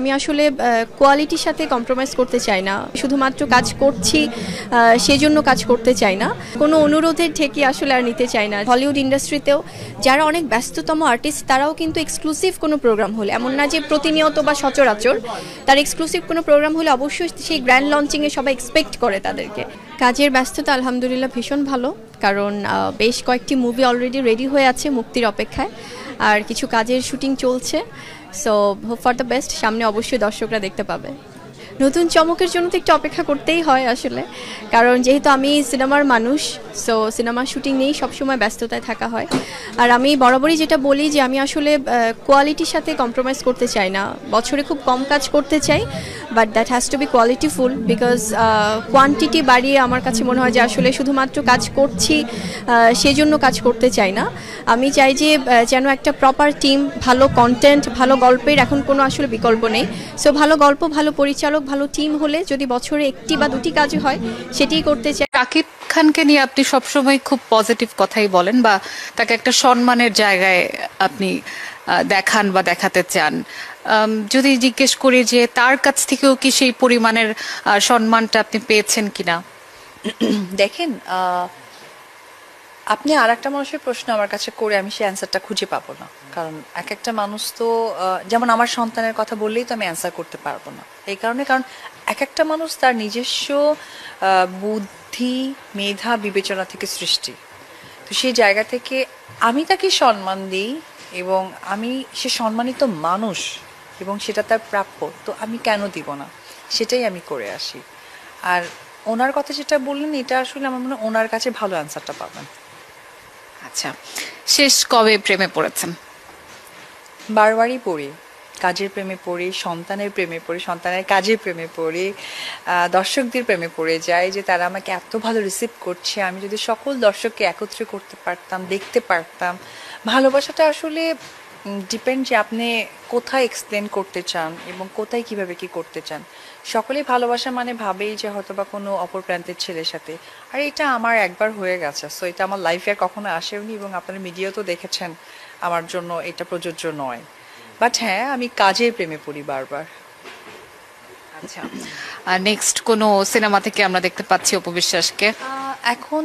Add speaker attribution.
Speaker 1: আমি আসলে কোয়ালিটির সাথে কম্প্রোমাইজ করতে চাই না, শুধুমাত্র কাজ করছি সেজন্য কাজ করতে চাই না, কোনো অনুরোধের ঠেকি আসলে আর নিতে চাই না। হলিউড ইন্ডাস্ট্রিতেও যারা অনেক ব্যস্ততম আর্টিস্ট তারাও কিন্তু এক্সক্লুসিভ কোনো প্রোগ্রাম হলে, এমন না যে প্রতিনিয়ত বা সচরাচর, তার এক্সক্লুসিভ কোনো প্রোগ্রাম হলে অবশ্যই সেই গ্র্যান্ড লঞ্চিংয়ে সবাই এক্সপেক্ট করে তাদেরকে। কাজের ব্যস্ততা আলহামদুলিল্লাহ ভীষণ ভালো, কারণ বেশ কয়েকটি মুভি অলরেডি রেডি হয়ে আছে মুক্তির অপেক্ষায়, আর কিছু কাজের শুটিং চলছে। So hope for the best, সামনে অবশ্যই দর্শকরা দেখতে পাবে। নতুন চমকের জন্য তো একটু অপেক্ষা করতেই হয় আসলে, কারণ যেহেতু আমি সিনেমার মানুষ, সো সিনেমার শুটিং নিয়েই সবসময় ব্যস্ততায় থাকা হয়। আর আমি বরাবরই যেটা বলি যে আমি আসলে কোয়ালিটির সাথে কম্প্রোমাইজ করতে চাই না, বছরে খুব কম কাজ করতে চাই, but that has to B qualityful, because quantity বাড়িয়ে আমার কাছে মনে হয় যে আসলে শুধুমাত্র কাজ করছি সেজন্য কাজ করতে চাই না। আমি চাই যে যেন একটা প্রপার টিম, ভালো কন্টেন্ট, ভালো গল্পের এখন কোনো আসলে বিকল্প নেই। সো ভালো গল্প, ভালো পরিচালক, ভালো টিম হলে যদি বছরে একটি বা দুটি কাজ হয় সেটিই করতে চাই।
Speaker 2: শাকিব খানকে নিয়ে আপনি সবসময় খুব পজিটিভ কথাই বলেন, বা তাকে একটা সম্মানের জায়গায় আপনি দেখান বা দেখাতে চান। যদি জিজ্ঞেস করি যে তার কাছ থেকেও কি সেই পরিমাণের সম্মানটা আপনি পেয়েছেন কিনা?
Speaker 3: দেখেন, আপনি আর একটা মানুষের প্রশ্ন আমার কাছে করে আমি সেই অ্যান্সারটা খুঁজে পাবো না, কারণ এক একটা মানুষ তো যেমন আমার সন্তানের কথা বললেই তো আমি অ্যান্সার করতে পারবো না। এই কারণে, কারণ এক একটা মানুষ তার নিজস্ব বুদ্ধি, মেধা, বিবেচনা থেকে সৃষ্টি। তো সেই জায়গা থেকে আমি তাকে সম্মান দিই, এবং সে সম্মানিত মানুষ এবং সেটা তার প্রাপ্য, তো আমি কেন দিব না, সেটাই আমি করে আসি। আর ওনার কথা যেটা বললেন, এটা আসলে আমার মনে হয় ওনার কাছে ভালো অ্যান্সারটা পাবেন।
Speaker 2: আচ্ছা, শেষ কবে প্রেমে পড়েছেন?
Speaker 3: বারবারই পড়ি, কাজের প্রেমে পড়ি, সন্তানের প্রেমে পড়ি, সন্তানের কাজের প্রেমে পড়ি, দর্শকদের প্রেমে পড়ে যাই যে তারা আমাকে এত ভালো রিসিভ করছে। আমি যদি সকল দর্শককে একত্রে করতে পারতাম, দেখতে পারতাম। ভালোবাসাটা আসলে ডিপেন্ড যে আপনি কোথায় এক্সপ্লেন করতে চান এবং কোথায় কিভাবে কি করতে চান। সকলেই ভালোবাসা মানে ভাবেই যে হয়তো বা কোনো অপর প্রান্তের ছেলের সাথে, আর এটা আমার একবার হয়ে গেছে। সো এটা আমার লাইফে আর কখনো আসেওনি, এবং আপনারা মিডিয়াও তো দেখেছেন আমার জন্য এটা প্রযোজ্য নয়। বাট হ্যাঁ, আমি কাজের প্রেমে পড়ি বারবার।
Speaker 2: আচ্ছা, নেক্সট কোনো সিনেমা থেকে আমরা দেখতে পাচ্ছি অপু বিশ্বাসকে?
Speaker 3: এখন